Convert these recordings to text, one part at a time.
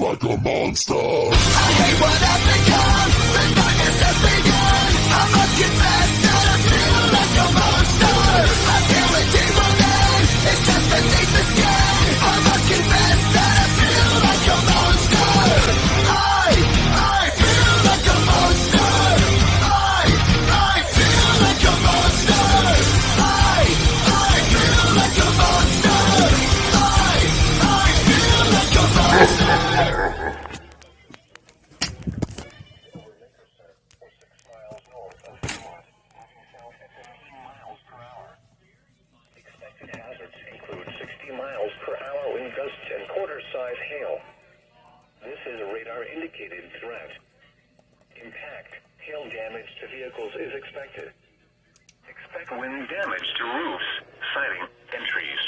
like a monster. I hate what I've become. The darkness has begun. I must confess that I feel like a monster. I feel it deep within. It's just beneath the skin. I must confess that I feel like a monster. I feel like a monster. I feel like a monster. I feel like a monster. I feel like a monster. Expected hazards include 60 miles per hour wind gusts and quarter-size hail. This is a radar-indicated threat. Impact, hail damage to vehicles is expected. Expect wind damage to roofs, siding, and trees.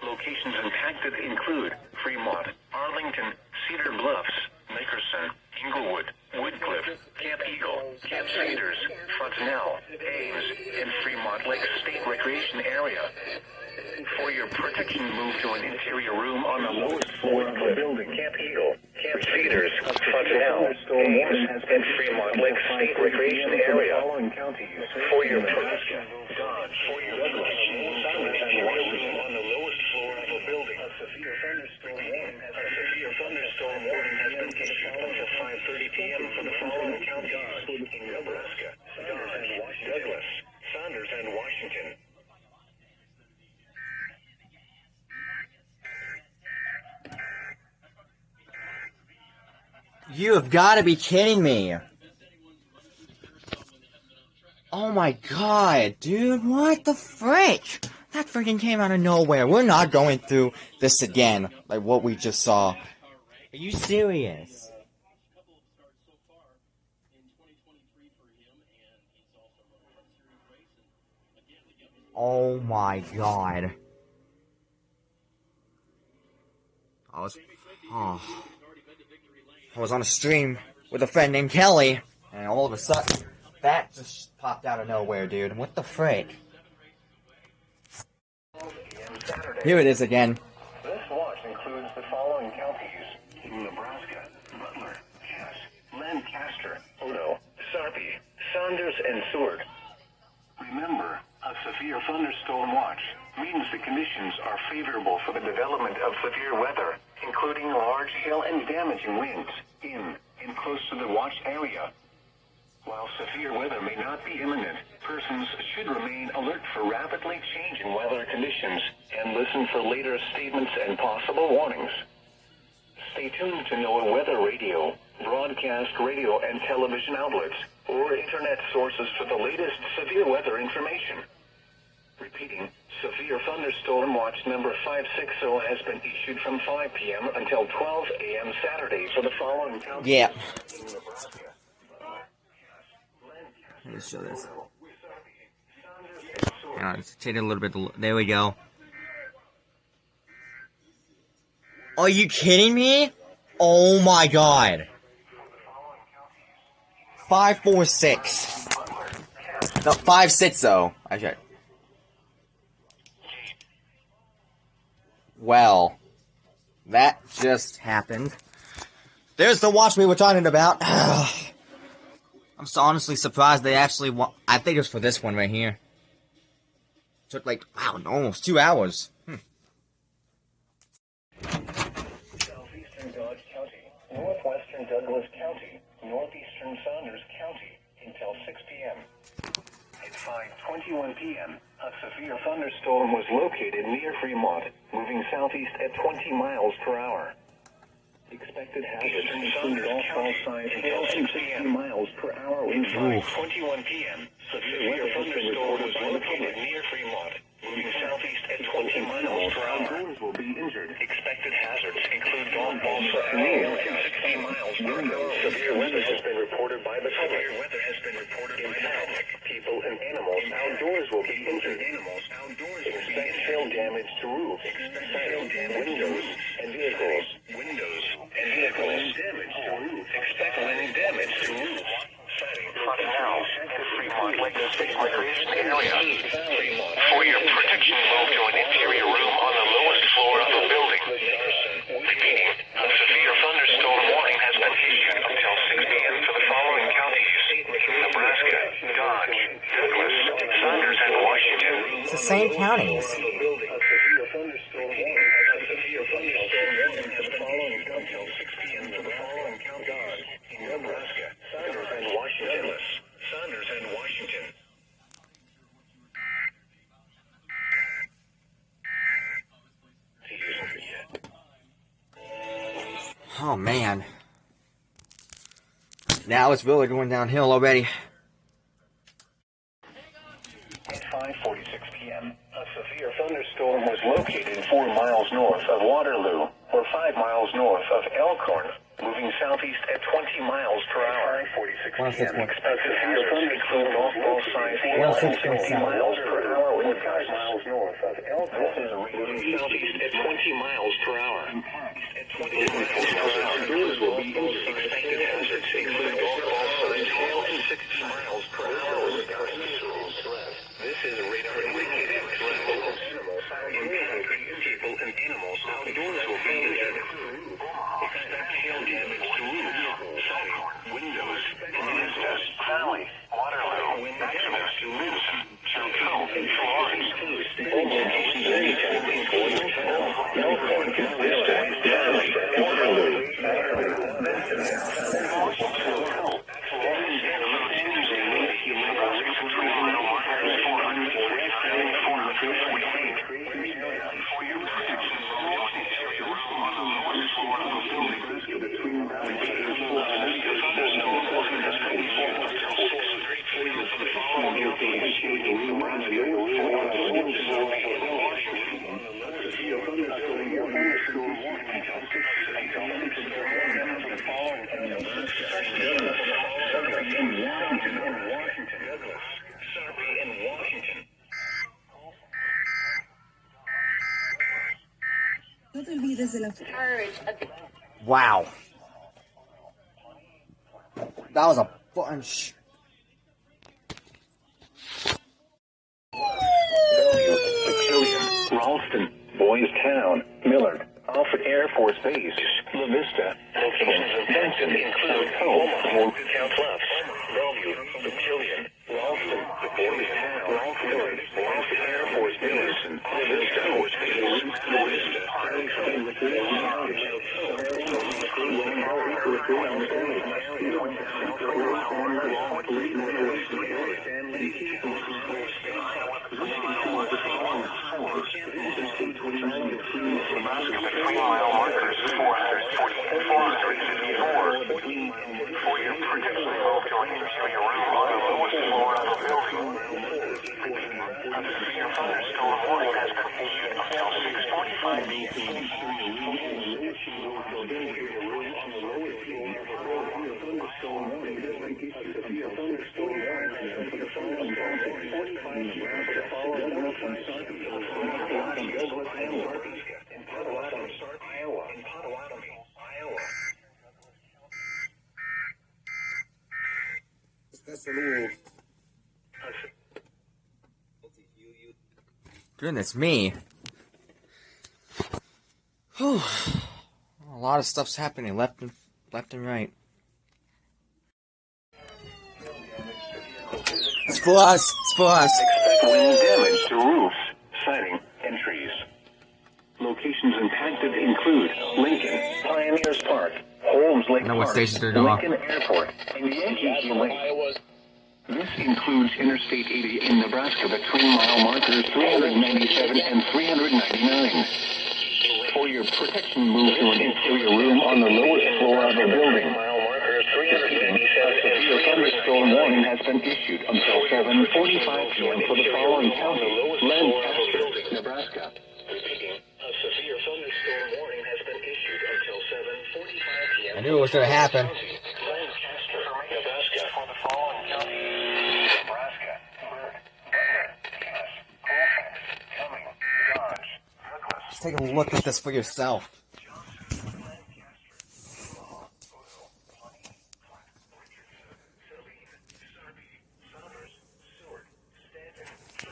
Locations impacted include Fremont, Arlington, Cedar Bluffs, Nickerson, Inglewood, Woodcliff, Camp Eagle, Camp Cedars, Fontanelle, Ames, and Fremont Lakes State Recreation Area. For your protection, move to an interior room on the lowest floor of the building. Camp Eagle, Camp Cedars, Fontanelle, Ames, and Fremont Lakes State Recreation Area. For your protection, dodge. For your protection, interior room on the lowest floor of a building. A severe thunderstorm warning has been issued until 5:30 p.m. for the following counties in Nebraska, Douglas, Saunders, and Washington. You have got to be kidding me. Oh my god, dude, what the frick? That freaking came out of nowhere. We're not going through this again, like what we just saw. Are you serious? Oh my god. I was on a stream with a friend named Kelly, and all of a sudden, that just popped out of nowhere, dude. What the frick? Here it is again. This watch includes the following counties in Nebraska: Butler, Cass, Lancaster, Odo, Sarpy, Saunders, and Seward. Remember, a severe thunderstorm watch means the conditions are favorable for the development of severe weather, including large hail and damaging winds in and close to the watch area. While severe weather may not be imminent, persons should remain alert for rapidly changing weather conditions and listen for later statements and possible warnings. Stay tuned to NOAA weather radio, broadcast radio and television outlets, or internet sources for the latest severe weather information. Repeating, severe thunderstorm watch number 560 has been issued from 5 p.m. until 12 a.m. Saturday for the following counties. Yeah. Let's show this. Hang on, let's take it a little bit. There we go. Are you kidding me? Oh my god. 546. No, 560. I should. Well, that just happened. There's the watch we were talking about. I'm so honestly surprised they actually I think it was for this one right here. Took like, wow, almost 2 hours. Southeastern Dodge County, northwestern Douglas County, northeastern Saunders County until 6 p.m. At 5:21 p.m., a severe thunderstorm was located near Fremont, moving southeast at 20 miles per hour. Expected hazards include all size hail and 60 miles per hour winds. At 5:21 p.m., severe thunderstorm was located near Fremont, moving southeast at 20 miles per hour. Outdoors will be injured. Expected hazards include golf balls for hail and 60 miles per hour. Severe weather has been reported by the public. Severe weather has been reported by the public. People and animals outdoors will be injured. Expect hail damage to roofs, windows, and vehicles. Damage to roofs. Expect wind damage to roofs. Fontanelle and Fremont Lakes State Recreation Area. For your protection, move to an interior room on the lowest floor of the building. Repeating, a severe the same counties. Saunders and Washington. Oh man. Now it's really going downhill already. At 5:46 p.m., a severe thunderstorm was located 4 miles north of Waterloo, or 5 miles north of Elkhorn, moving southeast at 20 miles per hour. 5:46 p.m. Expected hazards include golf-ball-sized hail and 60 miles per hour with gusts. 5 miles north of Elkhorn. This is moving southeast at 20 miles per hour. At 20 miles per hour, expected hazards include golf-ball-sized hail and 60 miles per hour with gusts. This is radar indicated threat. Impacting people and animals outdoors will be injured. Expect hail damage to roofs, siding, windows, Kansas, Valley, Waterloo, Maximus, Minson, Chilco, Florence. All locations are detected in Boyertown, Elkhorn, Vista, Dallas, Waterloo, Wow. That was a bunch. Ralston, Boys Town, Millard, Alfred Air Force Base, La Vista, Benson, include Omaha, Count Bluffs, Bellevue, Papillion, Ralston, Boys Town, Millard, Alfred Air Force Base, La Vista, Force Base, La Vista, mile markers 448, 454. For your protection, locally into your room on the lowest floor of the building. A severe thunderstorm warning has been issued until 6:45 p.m. Goodness me. Whew. A lot of stuff's happening left and right. It's for us. It's for us. Expect wind damage to roofs, siding, and trees. Locations impacted include Lincoln, Pioneers Park, Holmes Lake I know what Park, stations they're doing. Lincoln Airport, and Yankee Lake. This includes Interstate 80 in Nebraska between mile markers 397 and 399. For your protection, move to an interior room on the lowest floor of the building. Mile markers 397 and 399. Thunderstorm warning has been issued until 7:45 p.m. for the following counties: Lancaster, Nebraska. Repeating, a severe thunderstorm warning has been issued until 7:45 p.m. I knew it was going to happen. Lancaster, Nebraska. For the following counties: Nebraska, Butler, Enos, Colfax, Cumming, Dodge, Douglas. Just take a look at this for yourself.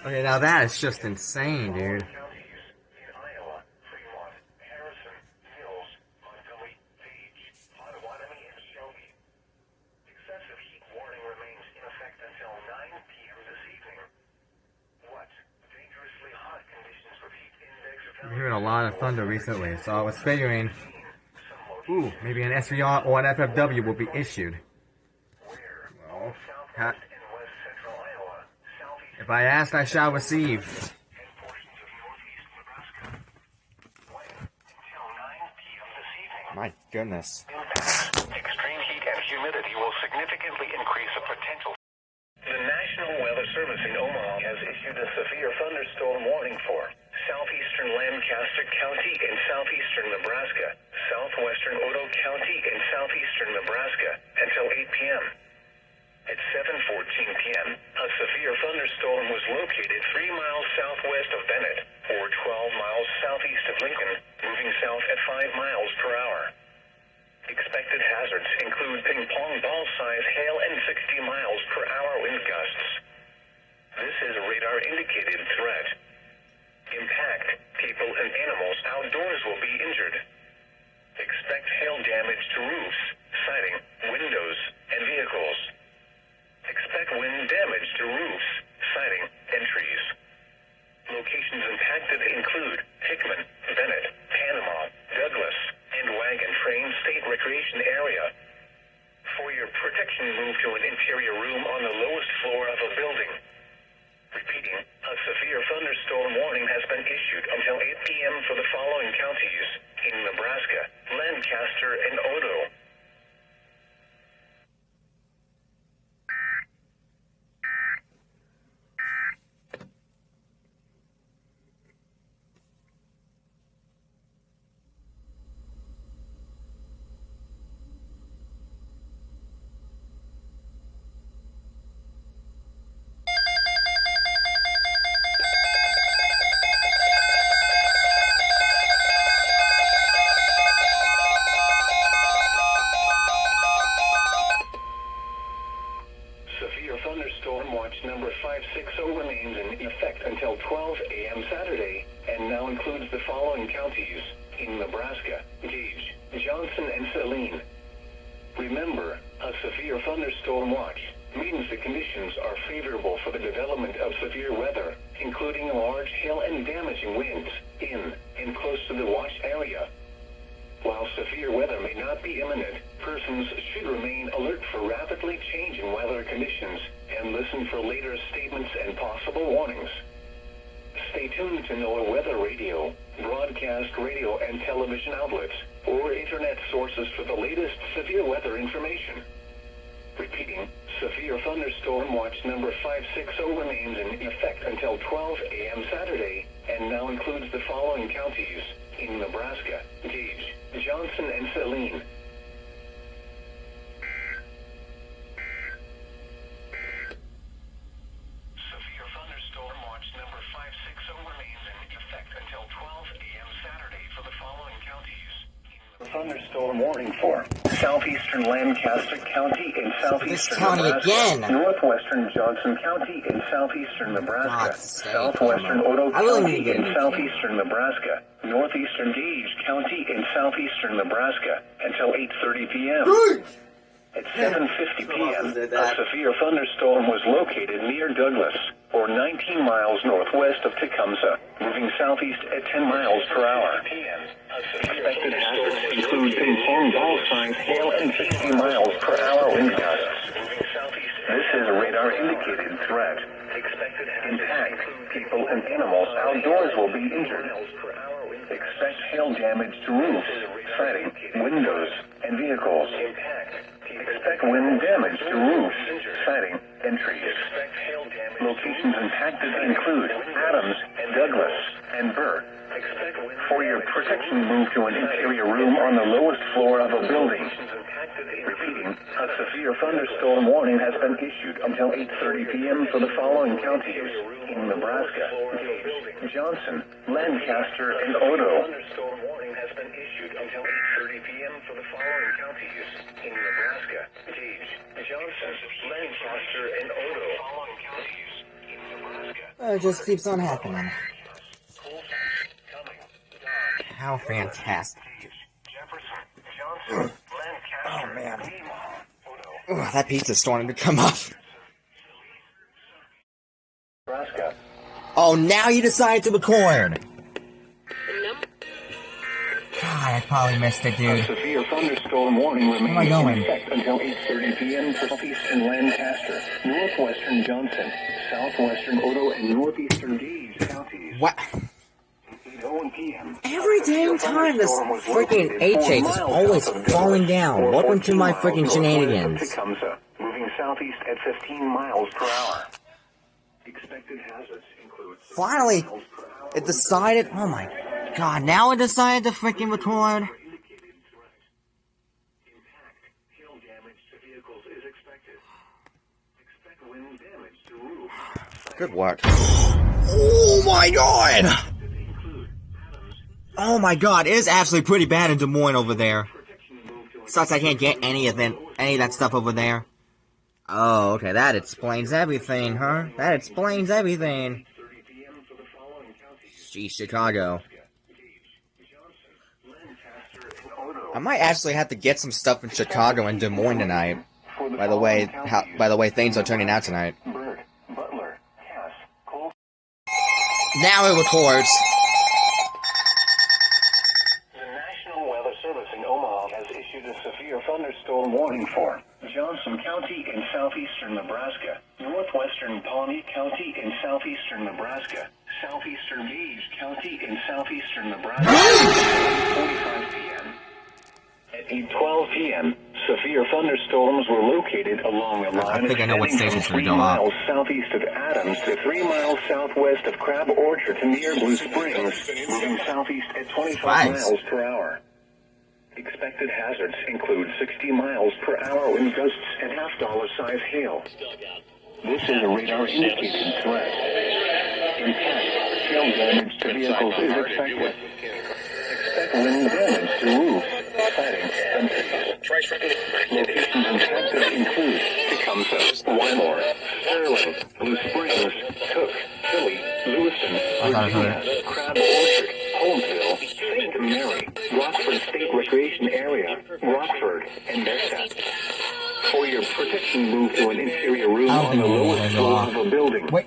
Okay, now that is just insane, dude. Warning remains in effect until 9 p.m. this evening. What dangerous I'm hearing a lot of thunder recently, so I was figuring, ooh, maybe an SVR or an FFW will be issued. Well, if I ask, I shall receive. My goodness. Extreme heat and humidity will significantly increase the potential. The National Weather Service in Omaha has issued a severe thunderstorm warning for southeastern Lancaster County in southeastern Nebraska, southwestern Odo County in southeastern Nebraska until 8 p.m. At 7:14 p.m., a severe thunderstorm was located 3 miles southwest of Bennett, or 12 miles southeast of Lincoln, moving south at 5 miles per hour. Expected hazards include ping-pong ball-size hail and 60 miles per hour wind gusts. This is a radar-indicated threat. Impact, people and animals outdoors will be injured. Expect hail damage to roofs, siding, windows, and vehicles. Expect wind damage to roofs, siding, and trees. Locations impacted include Hickman, Bennett, Panama, Douglas, and Wagon Train State Recreation Area. For your protection, move to an interior room on the lowest floor of a building. Repeating, a severe thunderstorm warning has been issued until 8 p.m. for the following counties in Nebraska, Lancaster, and Odo. Thunderstorm watch number 560 remains in effect until 12 a.m. Saturday, and now includes the following counties in Nebraska: Gage, Johnson, and Saline. Remember, a severe thunderstorm watch means the conditions are favorable for the development of severe weather, including large hail and damaging winds in and close to the watch area. While severe weather may not be imminent, persons should remain alert for rapidly changing weather conditions and listen for later statements and possible warnings. Stay tuned to NOAA weather radio, broadcast radio and television outlets, or internet sources for the latest severe weather information. Repeating, severe thunderstorm watch number 560 remains in effect until 12 a.m. Saturday, and now includes the following counties in Nebraska: Gage, Johnson, and Saline. Severe thunderstorm watch number 560 remains in effect until 12 a.m. Saturday for the following counties. Thunderstorm warning for southeastern Lancaster County in southeastern Nebraska, northwestern Johnson County in southeastern Nebraska, southwestern Odo County in southeastern Nebraska, northeastern Gage County in southeastern Nebraska until 8:30 p.m. At 7:50 p.m., a severe thunderstorm was located near Douglas, or 19 miles northwest of Tecumseh, moving southeast at 10 miles per hour. Expected hazards include ping-pong ball-size hail and 60 miles per hour wind gusts. This is a radar-indicated threat. Impact, people and animals outdoors will be injured. Expect hail damage to roofs, siding, windows, and vehicles. Expect wind damage to roofs, siding, and trees. Locations impacted include Adams, Douglas, and Burr. For your protection, move to an interior room on the lowest floor of a building. Repeating, a severe thunderstorm warning has been issued until 8:30 p.m. for the following counties in Nebraska: Gage, Johnson, Lancaster, and Odo. Thunderstorm warning has been issued until 8:30 p.m. for the following counties in Nebraska: Gage, Johnson, Lancaster, and Odo. Following counties in Nebraska. It just keeps on happening. How fantastic. Oh man. Ugh, that pizza's starting to come up. Oh, now you decided to record. I probably missed it, A dude. severe thunderstorm warning Where am I remains in going? effect until 8:30 p.m. for southeastern Lancaster, northwestern Johnson, southwestern Odo, and northeastern Gage counties. What? 8:01 p.m. Every damn time this freaking H8 is always falling down. Welcome to my freaking shenanigans. Tecumseh, moving southeast at 15 miles per hour. Expected hazards include Finally, it decided. Oh my god! Now it decided to freaking record. indicated threat. Impact, hail damage to vehicles is expected. Expect wind damage to roof. Good work. Oh my god! Oh my god! It is actually pretty bad in Des Moines over there. Sucks I can't get any of that stuff over there. Oh, okay, that explains everything, huh? That explains everything. Gee, Chicago. I might actually have to get some stuff in Chicago and Des Moines tonight. By the way, things are turning out tonight. Now it records. The National Weather Service in Omaha has issued a severe thunderstorm warning for Johnson County in southeastern Nebraska, northwestern Pawnee County in southeastern Nebraska, southeastern Gage County in southeastern Nebraska. 8:45 p.m. At 8:12 p.m., severe thunderstorms were located along a line I think I know what extending station's from gonna 3 go up. miles southeast of Adams to 3 miles southwest of Crab Orchard to near Blue Springs, moving southeast at 25 Nice. miles per hour. Expected hazards include 60 miles per hour wind gusts and half-dollar size hail. This is a radar-indicated threat. Impact, hail damage to vehicles is expected. Expect wind damage to roofs, siding, and trees. Locations impacted include Tecumseh, Wymore, Sterling, Blue Springs, Cook, Philly, Lewiston, Virginia, Crab Orchard, Holmesville, St. Mary, Rockford State Recreation Area, Rockford, and Merced. For your protection, move to an interior room on the lowest floor of a building. Wait.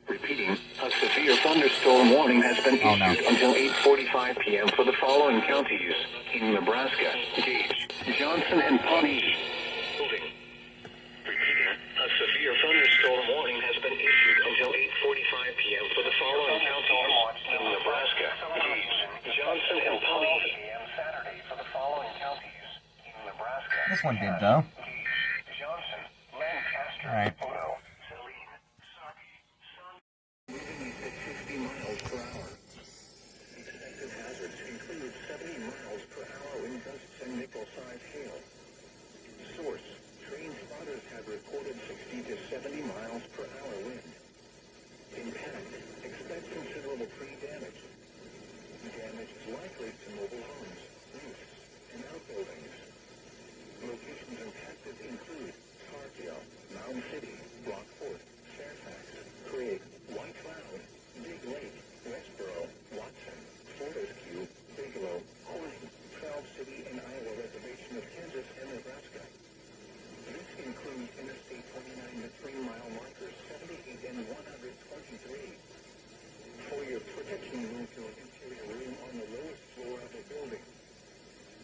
Repeating, a severe thunderstorm warning has been issued until 8:45 p.m. for the following counties in Nebraska, Gage, Johnson, and Pawnee. Repeating, a severe thunderstorm warning has been issued until 8:45 p.m. for the following counties in Nebraska, Gage, Johnson, and Pawnee. Saturday for the following counties in Nebraska. This one did, though. Gage, Johnson, Lancaster, Alright. Odo, Saline, Saukey, moving at 50 miles per hour. Expected hazards include 70 miles per hour wind gusts and nickel-sized hail. Source, train spotters have reported 60 to 70 miles per hour wind. Impact, expect considerable tree damage. Damage is likely to mobile homes, roofs, and outbuildings. Locations impacted include Scarfield, Mound City, Rockport, Fairfax, Craig, White Cloud, Big Lake, Westboro, Watson, Fortescue, Bigelow, Corning, 12 City, and Iowa Reservation of Kansas and Nebraska. This includes Interstate 29 to 3-mile markers 78 and 123. For your protection, move to an interior room on the lowest floor of a building.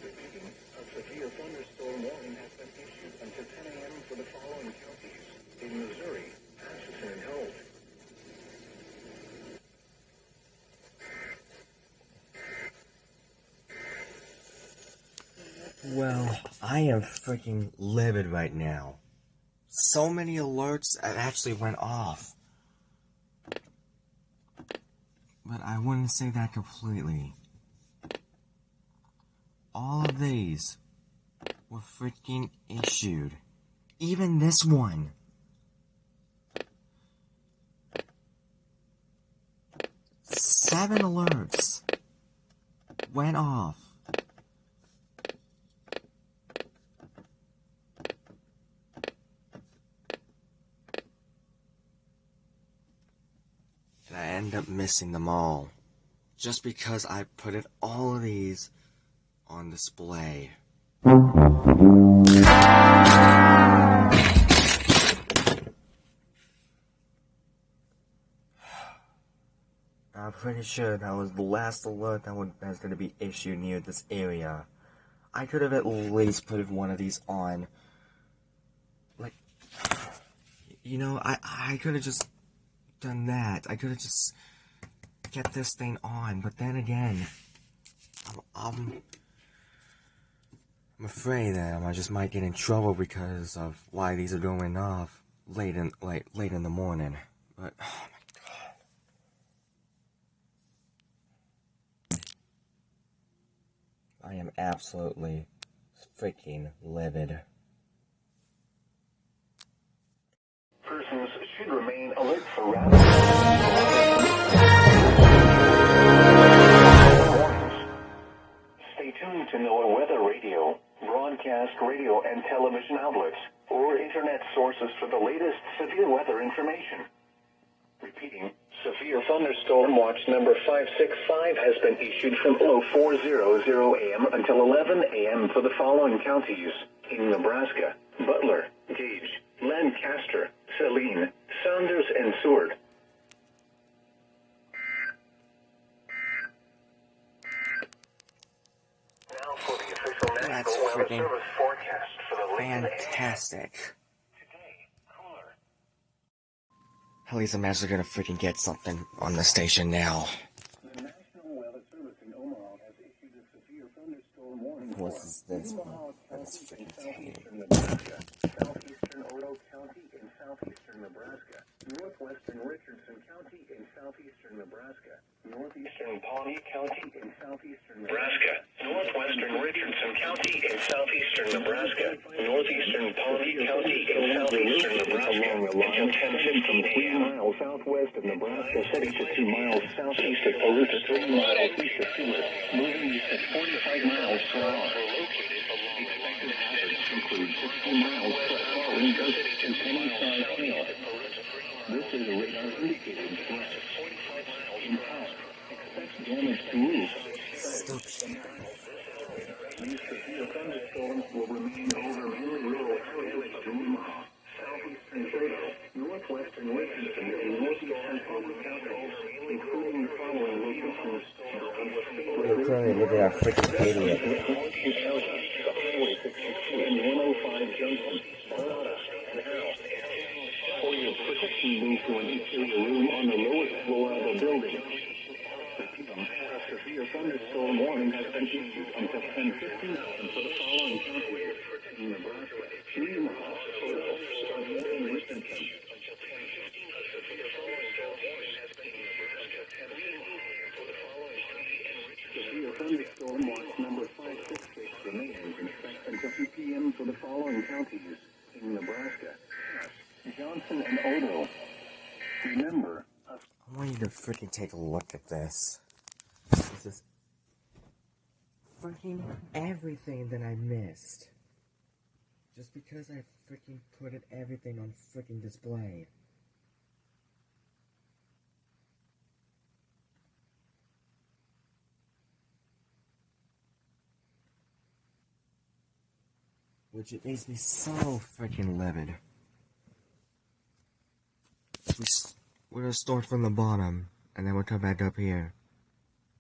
Repeating, a severe thunderstorm warning has been issued until 10 a.m. for the following counties in Missouri, Atchison, and Holt. Well, I am freaking livid right now. So many alerts that actually went off. But I wouldn't say that completely. All of these were freaking issued. Even this one. Seven alerts went off. And I end up missing them all. Just because I put it all of these on display. I'm pretty sure that was the last alert that's gonna be issued near this area. I could have at least put one of these on. Like, you know, I could have just done that. I could have just kept this thing on, but then again, I'm afraid that I just might get in trouble because of why these are going off late in the morning. But oh my god, I am absolutely freaking livid. Persons should remain alert for rapid warnings. Stay tuned to NOAA weather radio, broadcast radio and television outlets, or internet sources for the latest severe weather information. Repeating, severe thunderstorm watch number 565 has been issued from 0400 a.m. until 11 a.m. for the following counties in Nebraska: Butler, Gage, Lancaster, Saline, Saunders, and Seward. Now for the official National Weather Service forecast for the Fantastic. Today, cooler. At least I'm actually gonna freaking get something on the station now. The National Weather Service in Omaha has issued a severe thunderstorm warning What for is this one? Omaha That is County in freaking tame. southeastern Nebraska, southeastern Odo County in southeastern Nebraska, northwestern Richardson County in southeastern Nebraska, northeastern Pawnee County in southeastern Nebraska, northwestern Richardson County in southeastern Nebraska, northeastern Pawnee County in southeastern Nebraska, until 10:15 a.m. 3 miles southwest of Nebraska, heading to 2 miles southeast of Duluth, 3 miles east of Seward, moving east at 45 miles per hour. Expected hazards include 60 miles per hour wind gusts and penny-sized hail. This is a radar-indicated threat. Impact. Expect damage to roofs. These severe thunderstorms will remain over many rural areas of Omaha, southeastern Odo, northwestern Richardson, and northeastern Pong counties, including the following locations: You're currently looking at a freaking idiot. Highway 62 and 105 Junction, Barada, and Howe. For your protection, move to an interior room on the lowest floor of a building. Repeating, a severe thunderstorm warning has been issued until 10:15 a.m. for the following counties: in Nebraska, Omaha, Odo, and Richardson. Severe thunderstorm watch number 566 remains in effect until 2 p.m. for the following counties in Nebraska: Johnson and Odo. Remember, I want you to freaking take a look at this. This is freaking everything that I missed. Just because I freaking put everything on freaking display. Which it makes me so freaking livid. We're gonna start from the bottom, and then we'll come back up here.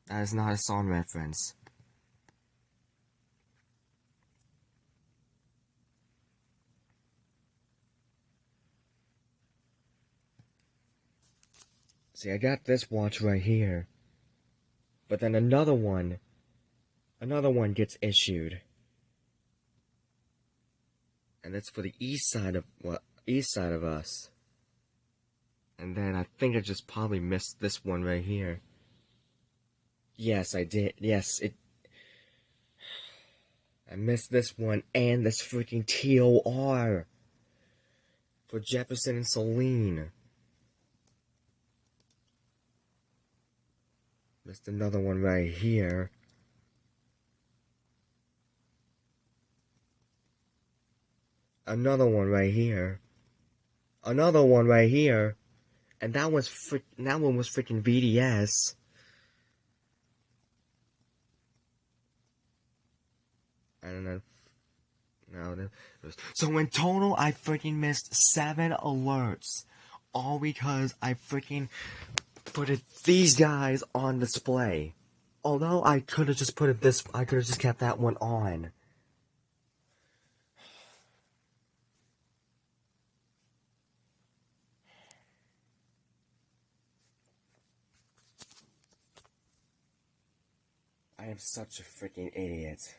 That is not a song reference. See, I got this watch right here. But then another one gets issued. And that's for the east side of us. And then I think I just probably missed this one right here. Yes, I did. Yes, I missed this one and this freaking TOR for Jefferson and Saline. Missed another one right here. Another one right here. Another one right here. And that one was freaking VDS. I don't know. No, so in total, I freaking missed 7 alerts. All because I freaking put these guys on display. Although I could have just I could have just kept that one on. I am such a freaking idiot.